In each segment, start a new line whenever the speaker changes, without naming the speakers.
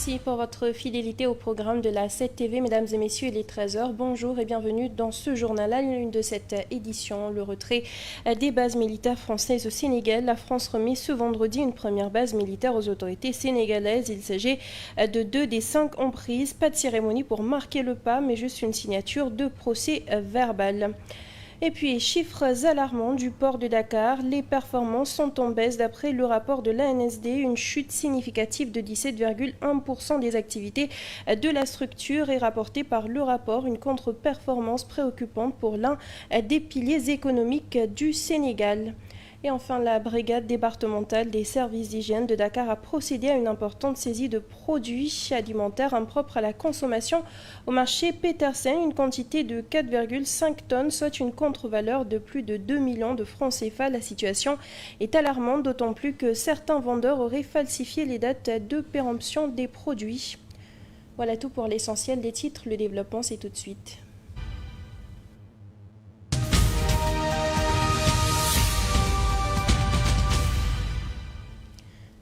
Merci pour votre fidélité au programme de la 7TV. Mesdames et messieurs, il est 13h. Bonjour et bienvenue dans ce journal. À l'une de cette édition, le retrait des bases militaires françaises au Sénégal. La France remet ce vendredi une première base militaire aux autorités sénégalaises. Il s'agit de 2 des 5 emprises. Pas de cérémonie pour marquer le pas, mais juste une signature de procès verbal. Et puis, chiffres alarmants du port de Dakar, les performances sont en baisse d'après le rapport de l'ANSD, une chute significative de 17,1% des activités de la structure est rapportée par le rapport, une contre-performance préoccupante pour l'un des piliers économiques du Sénégal. Et enfin, la brigade départementale des services d'hygiène de Dakar a procédé à une importante saisie de produits alimentaires impropres à la consommation au marché Petersen, une quantité de 4,5 tonnes, soit une contre-valeur de plus de 2 millions de francs CFA. La situation est alarmante, d'autant plus que certains vendeurs auraient falsifié les dates de péremption des produits. Voilà tout pour l'essentiel des titres. Le développement, c'est tout de suite.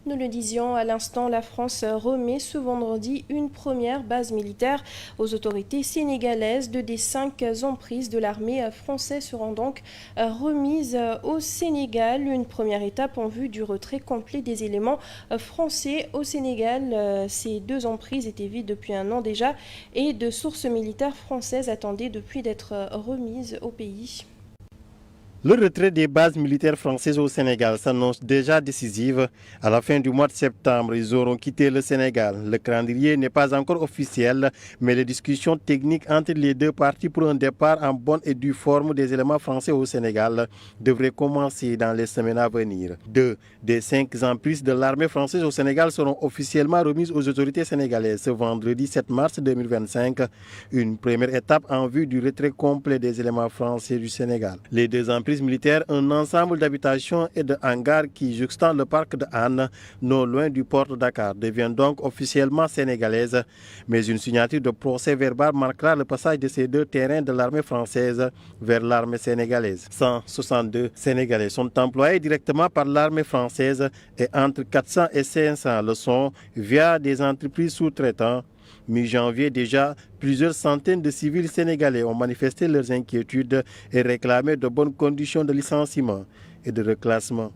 Nous le disions à l'instant, la France remet ce vendredi une première base militaire aux autorités sénégalaises. 2 des 5 emprises de l'armée française seront donc remises au Sénégal. Une première étape en vue du retrait complet des éléments français au Sénégal. Ces 2 emprises étaient vides depuis un an déjà et de sources militaires françaises attendaient depuis d'être remises au pays.
Le retrait des bases militaires françaises au Sénégal s'annonce déjà décisif. À la fin du mois de septembre, ils auront quitté le Sénégal. Le calendrier n'est pas encore officiel, mais les discussions techniques entre les deux parties pour un départ en bonne et due forme des éléments français au Sénégal devraient commencer dans les semaines à venir. 2 des 5 emprises de l'armée française au Sénégal seront officiellement remises aux autorités sénégalaises ce vendredi 7 mars 2025. Une première étape en vue du retrait complet des éléments français du Sénégal. Les 2 emprises militaires, un ensemble d'habitations et de hangars qui jouxtant le parc de Han, non loin du port de Dakar, devient donc officiellement sénégalaise. Mais une signature de procès verbal marquera le passage de ces 2 terrains de l'armée française vers l'armée sénégalaise. 162 Sénégalais sont employés directement par l'armée française et entre 400 et 500 le sont via des entreprises sous-traitantes. Mi-janvier déjà, plusieurs centaines de civils sénégalais ont manifesté leurs inquiétudes et réclamé de bonnes conditions de licenciement et de reclassement.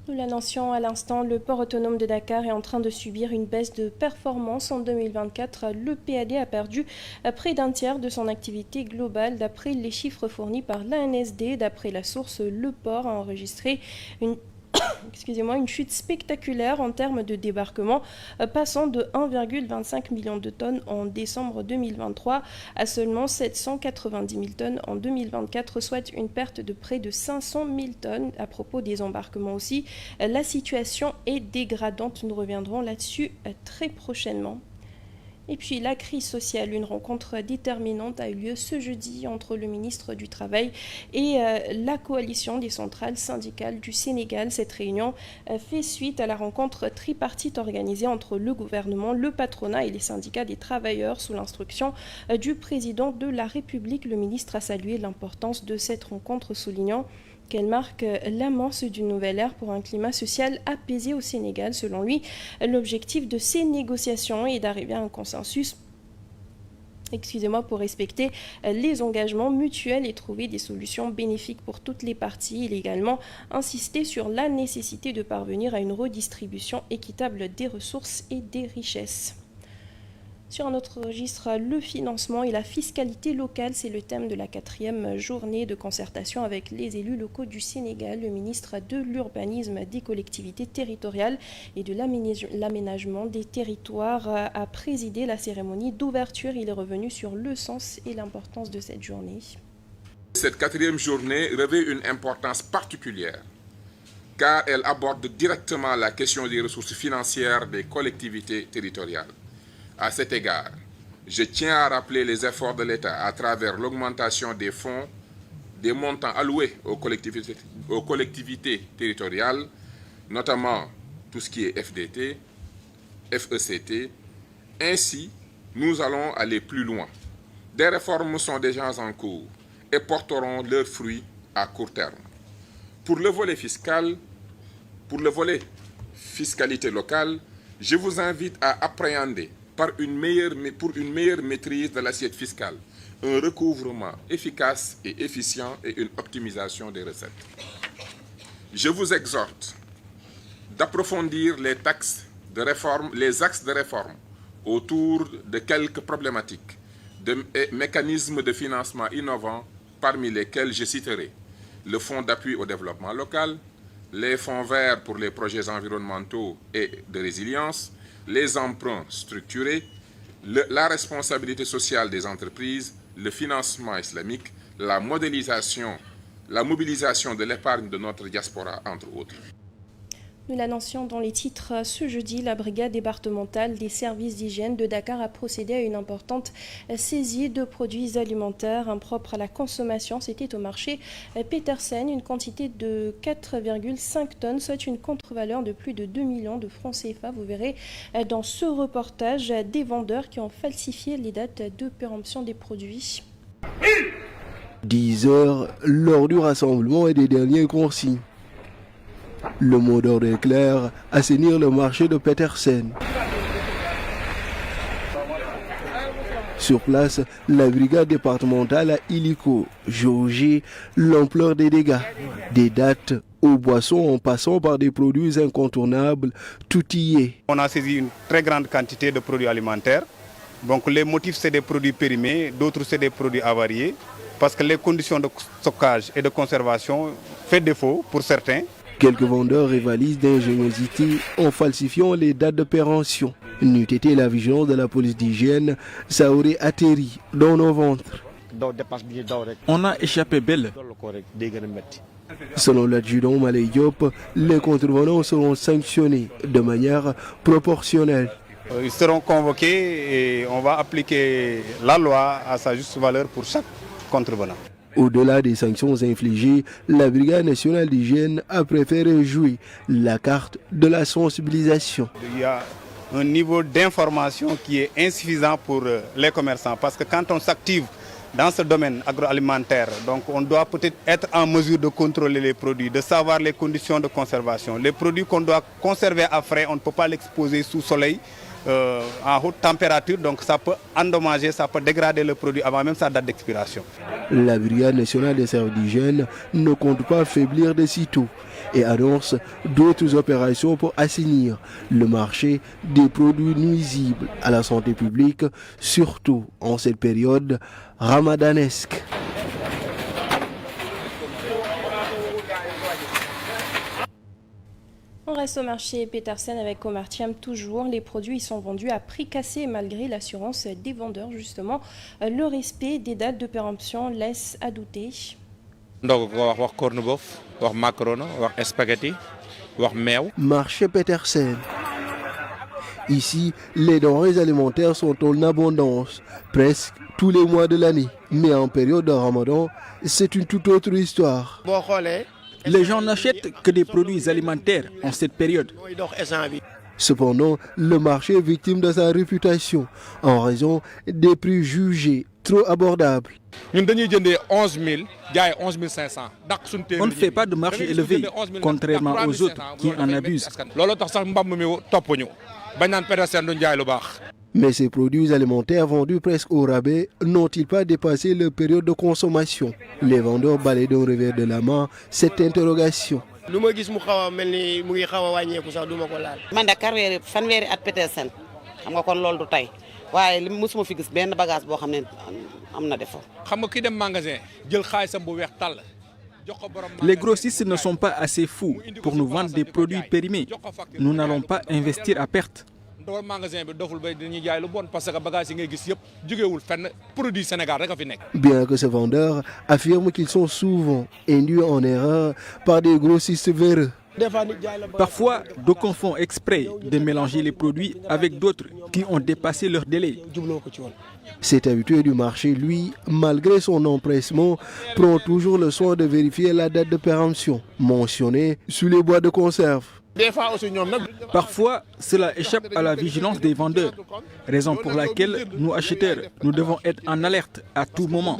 Nous l'annoncions à l'instant, le port autonome de Dakar est en train de subir une baisse de performance en 2024. Le PAD a perdu près d'un tiers de son activité globale d'après les chiffres fournis par l'ANSD. D'après la source, le port a enregistré une chute spectaculaire en termes de débarquement, passant de 1,25 million de tonnes en décembre 2023 à seulement 790 000 tonnes en 2024, soit une perte de près de 500 000 tonnes. À propos des embarquements aussi, la situation est dégradante. Nous reviendrons là-dessus très prochainement. Et puis la crise sociale, une rencontre déterminante a eu lieu ce jeudi entre le ministre du Travail et la coalition des centrales syndicales du Sénégal. Cette réunion fait suite à la rencontre tripartite organisée entre le gouvernement, le patronat et les syndicats des travailleurs sous l'instruction du président de la République. Le ministre a salué l'importance de cette rencontre, soulignant qu'elle marque l'amorce d'une nouvelle ère pour un climat social apaisé au Sénégal. Selon lui, l'objectif de ces négociations est d'arriver à un consensus pour respecter les engagements mutuels et trouver des solutions bénéfiques pour toutes les parties. Il a également insisté sur la nécessité de parvenir à une redistribution équitable des ressources et des richesses. Sur un autre registre, le financement et la fiscalité locale, c'est le thème de la 4e journée de concertation avec les élus locaux du Sénégal. Le ministre de l'Urbanisme, des collectivités territoriales et de l'aménagement des territoires a présidé la cérémonie d'ouverture. Il est revenu sur le sens et l'importance de cette journée.
Cette 4e journée revêt une importance particulière car elle aborde directement la question des ressources financières des collectivités territoriales. À cet égard, je tiens à rappeler les efforts de l'État à travers l'augmentation des fonds, des montants alloués aux collectivités territoriales, notamment tout ce qui est FDT, FECT. Ainsi, nous allons aller plus loin. Des réformes sont déjà en cours et porteront leurs fruits à court terme. Pour le volet fiscalité locale, Je vous invite à appréhender pour une meilleure maîtrise de l'assiette fiscale, un recouvrement efficace et efficient et une optimisation des recettes. Je vous exhorte d'approfondir les axes de réforme autour de quelques problématiques, de mécanismes de financement innovants, parmi lesquels je citerai le Fonds d'appui au développement local, les fonds verts pour les projets environnementaux et de résilience, les emprunts structurés, la responsabilité sociale des entreprises, le financement islamique, la mobilisation de l'épargne de notre diaspora, entre autres.
Nous l'annoncions dans les titres ce jeudi, la brigade départementale des services d'hygiène de Dakar a procédé à une importante saisie de produits alimentaires impropres à la consommation. C'était au marché Petersen, une quantité de 4,5 tonnes, soit une contre-valeur de plus de 2 millions de francs CFA. Vous verrez dans ce reportage des vendeurs qui ont falsifié les dates de péremption des produits.
10 heures, l'heure du rassemblement et des derniers consignes. Le mot d'ordre est clair, assainir le marché de Petersen. Sur place, la brigade départementale a illico jaugé l'ampleur des dégâts. Des dates aux boissons en passant par des produits incontournables, tout y est.
On a saisi une très grande quantité de produits alimentaires. Donc les motifs, c'est des produits périmés, d'autres, c'est des produits avariés. Parce que les conditions de stockage et de conservation font défaut pour certains.
Quelques vendeurs rivalisent d'ingéniosité en falsifiant les dates de péremption. N'eût été la vigilance de la police d'hygiène, ça aurait atterri dans nos ventres.
On a échappé belle.
Selon l'adjudant Malay Diop, les contrevenants seront sanctionnés de manière proportionnelle.
Ils seront convoqués et on va appliquer la loi à sa juste valeur pour chaque contrevenant.
Au-delà des sanctions infligées, la Brigade nationale d'hygiène a préféré jouer la carte de la sensibilisation.
Il y a un niveau d'information qui est insuffisant pour les commerçants parce que quand on s'active dans ce domaine agroalimentaire, donc on doit peut-être être en mesure de contrôler les produits, de savoir les conditions de conservation. Les produits qu'on doit conserver à frais, on ne peut pas l'exposer sous soleil. En haute température, donc ça peut endommager, ça peut dégrader le produit avant même sa date d'expiration.
La Brigade nationale des services d'hygiène ne compte pas faiblir de sitôt et annonce d'autres opérations pour assainir le marché des produits nuisibles à la santé publique, surtout en cette période ramadanesque.
On reste au marché Petersen avec Omar Thiam toujours. Les produits sont vendus à prix cassé malgré l'assurance des vendeurs. Justement, le respect des dates de péremption laisse à douter.
Marché Petersen. Ici, les denrées alimentaires sont en abondance, presque tous les mois de l'année. Mais en période de Ramadan, c'est une toute autre histoire.
Les gens n'achètent que des produits alimentaires en cette période.
Cependant, le marché est victime de sa réputation en raison des prix jugés trop abordables.
On ne fait pas de marché élevé, contrairement aux autres qui en abusent.
Mais ces produits alimentaires vendus presque au rabais n'ont-ils pas dépassé leur période de consommation? Les vendeurs balayent d'un revers de la main cette interrogation.
Les grossistes ne sont pas assez fous pour nous vendre des produits périmés. Nous n'allons pas investir à perte.
Bien que ces vendeurs affirment qu'ils sont souvent induits en erreur par des grossistes véreux.
Parfois, d'aucuns font exprès de mélanger les produits avec d'autres qui ont dépassé leur délai.
Cet habitué du marché, lui, malgré son empressement, prend toujours le soin de vérifier la date de péremption mentionnée sur les boîtes de conserve.
Parfois, cela échappe à la vigilance des vendeurs, raison pour laquelle nous acheteurs, nous devons être en alerte à tout moment.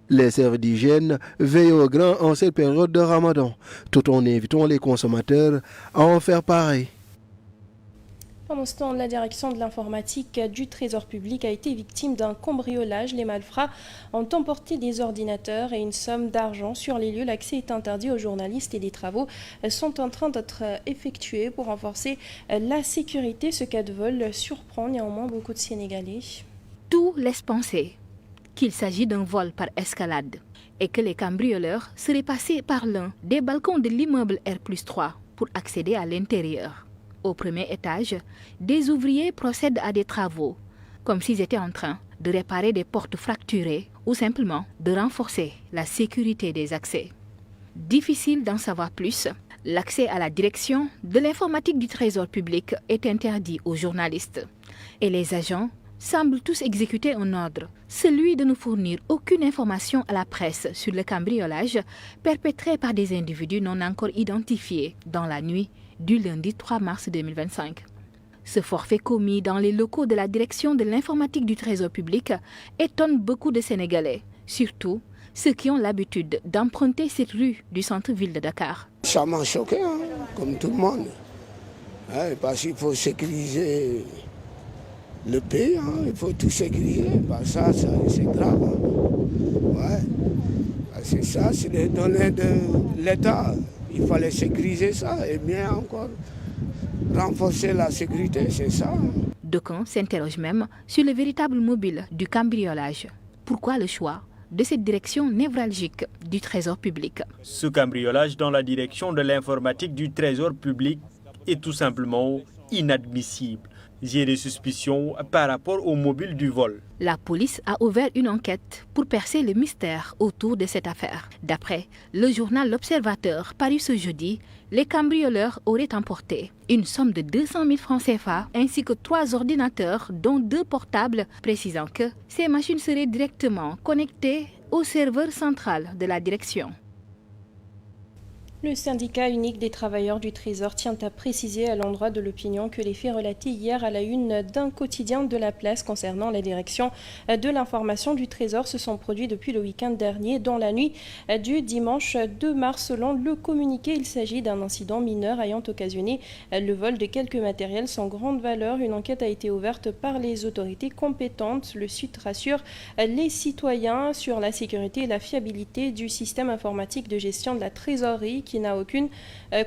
Les services d'hygiène veillent au grain en cette période de Ramadan, tout en invitant les consommateurs à en faire pareil.
Pendant ce temps, la direction de l'informatique du Trésor public a été victime d'un cambriolage. Les malfrats ont emporté des ordinateurs et une somme d'argent. Sur les lieux, l'accès est interdit aux journalistes et des travaux sont en train d'être effectués pour renforcer la sécurité. Ce cas de vol surprend néanmoins beaucoup de Sénégalais.
Tout laisse penser qu'il s'agit d'un vol par escalade et que les cambrioleurs seraient passés par l'un des balcons de l'immeuble R+3 pour accéder à l'intérieur. Au premier étage, des ouvriers procèdent à des travaux, comme s'ils étaient en train de réparer des portes fracturées ou simplement de renforcer la sécurité des accès. Difficile d'en savoir plus, l'accès à la direction de l'informatique du Trésor public est interdit aux journalistes et les agents semblent tous exécuter un ordre, celui de ne fournir aucune information à la presse sur le cambriolage perpétré par des individus non encore identifiés dans la nuit du lundi 3 mars 2025. Ce forfait commis dans les locaux de la direction de l'informatique du Trésor public étonne beaucoup de Sénégalais, surtout ceux qui ont l'habitude d'emprunter cette rue du centre-ville de Dakar.
Ça m'a choqué, comme tout le monde, parce qu'il faut sécuriser le pays, il faut tout sécuriser, ça c'est grave. C'est ça, c'est les données de l'État. Il fallait sécuriser ça et bien encore renforcer la sécurité, c'est ça.
D'aucuns s'interrogent même sur le véritable mobile du cambriolage. Pourquoi le choix de cette direction névralgique du Trésor public?
Ce cambriolage dans la direction de l'informatique du Trésor public est tout simplement inadmissible. J'ai des suspicions par rapport au mobile du vol.
La police a ouvert une enquête pour percer le mystère autour de cette affaire. D'après le journal L'Observateur paru ce jeudi, les cambrioleurs auraient emporté une somme de 200 000 francs CFA ainsi que 3 ordinateurs dont 2 portables, précisant que ces machines seraient directement connectées au serveur central de la direction.
Le syndicat unique des travailleurs du Trésor tient à préciser à l'endroit de l'opinion que les faits relatés hier à la une d'un quotidien de la place concernant la direction de l'information du Trésor se sont produits depuis le week-end dernier, dans la nuit du dimanche 2 mars. Selon le communiqué, il s'agit d'un incident mineur ayant occasionné le vol de quelques matériels sans grande valeur. Une enquête a été ouverte par les autorités compétentes. Le site rassure les citoyens sur la sécurité et la fiabilité du système informatique de gestion de la trésorerie qui n'a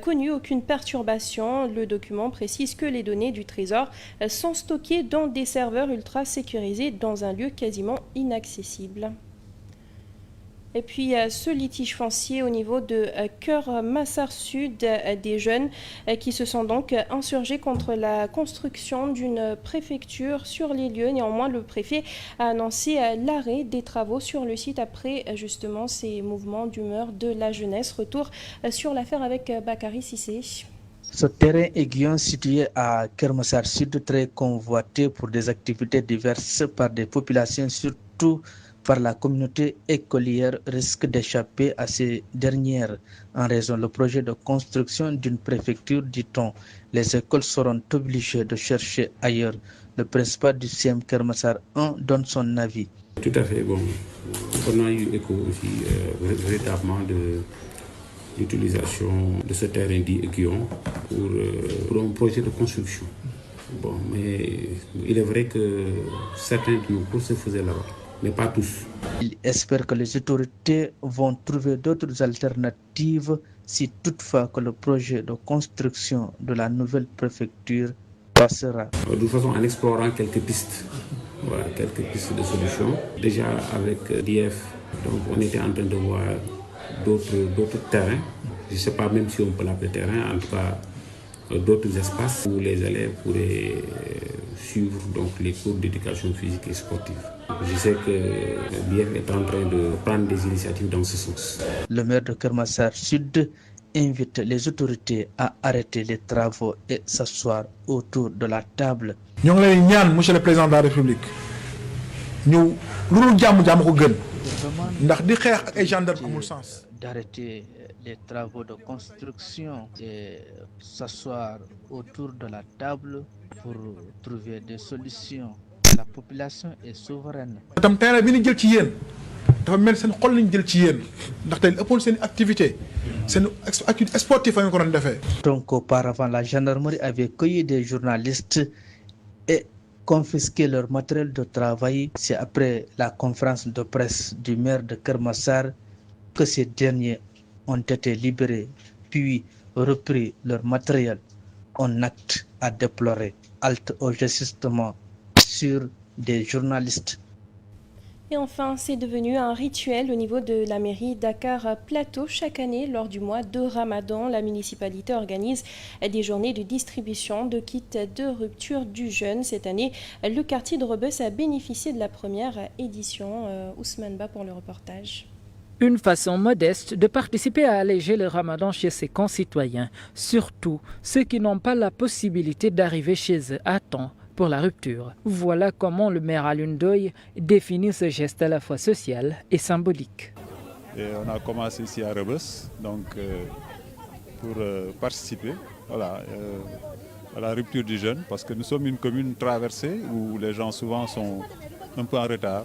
connu aucune perturbation. Le document précise que les données du Trésor sont stockées dans des serveurs ultra sécurisés dans un lieu quasiment inaccessible. Et puis ce litige foncier au niveau de Keur Massar Sud, des jeunes qui se sont donc insurgés contre la construction d'une préfecture sur les lieux. Néanmoins, le préfet a annoncé l'arrêt des travaux sur le site après justement ces mouvements d'humeur de la jeunesse. Retour sur l'affaire avec Bakary Sissé.
Ce terrain aiguillon situé à Keur Massar Sud, très convoité pour des activités diverses par des populations, surtout par la communauté écolière, risque d'échapper à ces dernières en raison du projet de construction d'une préfecture, dit-on. Les écoles seront obligées de chercher ailleurs. Le principal du CM Keur Massar 1 donne son avis.
Tout à fait, bon. On a eu écho aussi véritablement de l'utilisation de ce terrain dit aiguillon pour un projet de construction. Bon, mais il est vrai que certains de nos cours se faisaient là-bas, mais pas tous.
Il espère que les autorités vont trouver d'autres alternatives si toutefois que le projet de construction de la nouvelle préfecture passera.
De toute façon, en explorant quelques pistes, voilà, quelques pistes de solutions. Déjà avec l'IF, donc on était en train de voir d'autres terrains. Je ne sais pas même si on peut l'appeler terrain, en tout cas d'autres espaces où les élèves pourraient suivre donc, les cours d'éducation physique et sportive. Je sais que l'IF est en train de prendre des initiatives dans ce sens.
Le maire de Keur Massar Sud invite les autorités à arrêter les travaux et s'asseoir autour de la table.
Nous demandons, monsieur le président de la République,
d'arrêter les travaux de construction et s'asseoir autour de la table pour trouver des solutions. La population est souveraine.
dafa mel seen xol lañ jël ci yéen ndaxte li ëppoon seen activité seen activité sportive fa ñu ko doon defee.
Donc auparavant, la gendarmerie avait cueilli des journalistes et confisqué leur matériel de travail. C'est après la conférence de presse du maire de Keur Massar que ces derniers ont été libérés puis repris leur matériel. Un acte à déplorer. Halte au justement sur des journalistes.
Et enfin, c'est devenu un rituel au niveau de la mairie Dakar Plateau. Chaque année, lors du mois de Ramadan, la municipalité organise des journées de distribution de kits de rupture du jeûne. Cette année, le quartier de Rebeuss a bénéficié de la première édition. Ousmane Ba pour le reportage.
Une façon modeste de participer à alléger le Ramadan chez ses concitoyens, surtout ceux qui n'ont pas la possibilité d'arriver chez eux à temps pour la rupture. Voilà comment le maire Alioune Ndoye définit ce geste à la fois social et symbolique.
Et on a commencé ici à Rebeuss, donc pour participer à la rupture du jeûne, parce que nous sommes une commune traversée où les gens souvent sont un peu en retard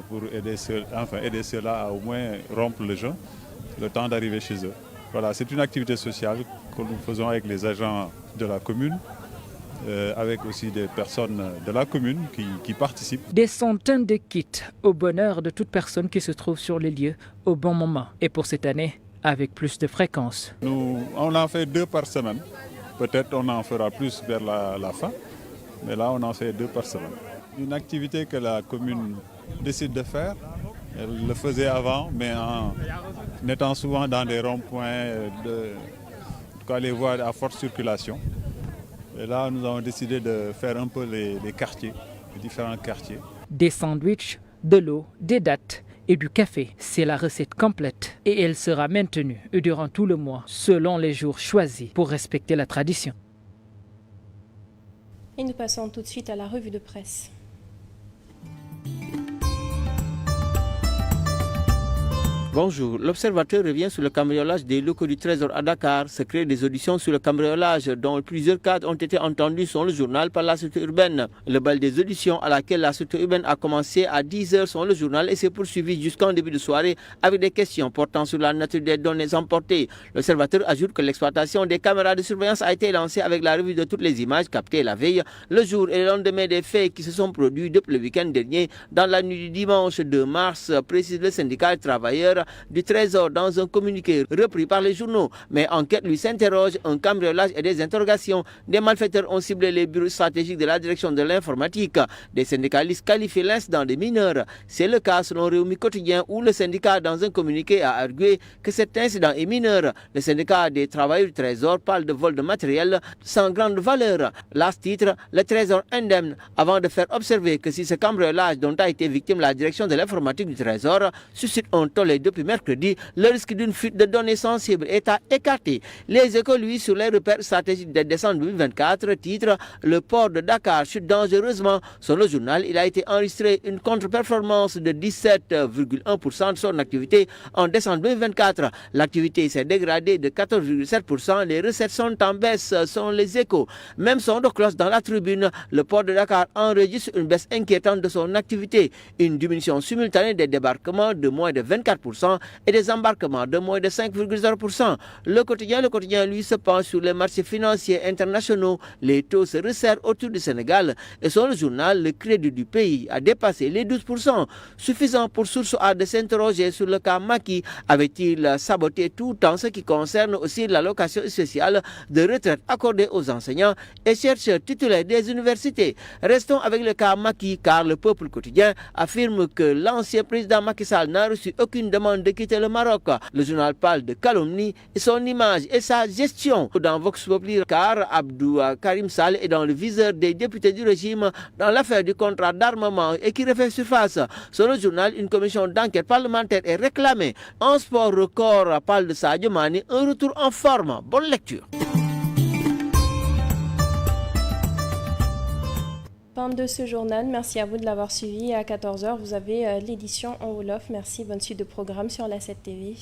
pour aider ceux-là à au moins rompre le jeûne, le temps d'arriver chez eux. Voilà, c'est une activité sociale que nous faisons avec les agents de la commune. Avec aussi des personnes de la commune qui participent.
Des centaines de kits au bonheur de toute personne qui se trouve sur les lieux au bon moment. Et pour cette année, avec plus de fréquence.
On en fait 2 par semaine. Peut-être on en fera plus vers la fin. Mais là, on en fait 2 par semaine. Une activité que la commune décide de faire. Elle le faisait avant, mais en étant souvent dans des ronds-points, les voies à forte circulation. Et là, nous avons décidé de faire un peu les quartiers, les différents quartiers.
Des sandwichs, de l'eau, des dattes et du café. C'est la recette complète et elle sera maintenue durant tout le mois, selon les jours choisis pour respecter la tradition.
Et nous passons tout de suite à la revue de presse.
Bonjour. L'Observateur revient sur le cambriolage des locaux du Trésor à Dakar. Secret des auditions sur le cambriolage dont plusieurs cadres ont été entendus selon le journal par la sûreté urbaine. Le bal des auditions à laquelle la sûreté urbaine a commencé à 10h selon le journal et s'est poursuivi jusqu'en début de soirée avec des questions portant sur la nature des données emportées. L'Observateur ajoute que l'exploitation des caméras de surveillance a été lancée avec la revue de toutes les images captées la veille, le jour et le lendemain des faits qui se sont produits depuis le week-end dernier dans la nuit du dimanche 2 mars, précise le syndicat des travailleurs du Trésor dans un communiqué repris par les journaux. Mais enquête lui s'interroge, un cambriolage et des interrogations. Des malfaiteurs ont ciblé les bureaux stratégiques de la direction de l'informatique. Des syndicalistes qualifient l'incident de mineur. C'est le cas selon Réumi Quotidien où le syndicat dans un communiqué a argué que cet incident est mineur. Le syndicat des travailleurs du Trésor parle de vol de matériel sans grande valeur. Là, titre, le Trésor indemne, avant de faire observer que si ce cambriolage dont a été victime la direction de l'informatique du Trésor suscite un tollé depuis mercredi, le risque d'une fuite de données sensibles est à écarter. Les Échos, lui, sur les repères stratégiques de décembre 2024, titre le port de Dakar chute dangereusement. Sur le journal, il a été enregistré une contre-performance de 17,1% de son activité en décembre 2024. L'activité s'est dégradée de 14,7%. Les recettes sont en baisse, selon les Échos. Même son de cloche dans la tribune, le port de Dakar enregistre une baisse inquiétante de son activité. Une diminution simultanée des débarquements de moins de 24% et des embarquements de moins de 5,0%. Le quotidien, lui, se penche sur les marchés financiers internationaux. Les taux se resserrent autour du Sénégal et sur le journal, le crédit du pays a dépassé les 12%. Suffisant pour Source A de s'interroger sur le cas Macky. Avait-il saboté tout en ce qui concerne aussi l'allocation spéciale de retraite accordée aux enseignants et chercheurs titulaires des universités? Restons avec le cas Macky car le Peuple quotidien affirme que l'ancien président Macky Sall n'a reçu aucune demande de quitter le Maroc. Le journal parle de calomnie et son image et sa gestion. Dans Vox Populi, car Abdou Karim Sall est dans le viseur des députés du régime dans l'affaire du contrat d'armement et qui refait surface. Sur le journal, une commission d'enquête parlementaire est réclamée. En sport, Record parle de Sadio Mané, un retour en forme. Bonne lecture.
Fin de ce journal, merci à vous de l'avoir suivi. À 14h, vous avez l'édition en Wolof. Merci, bonne suite de programme sur la 7 TV.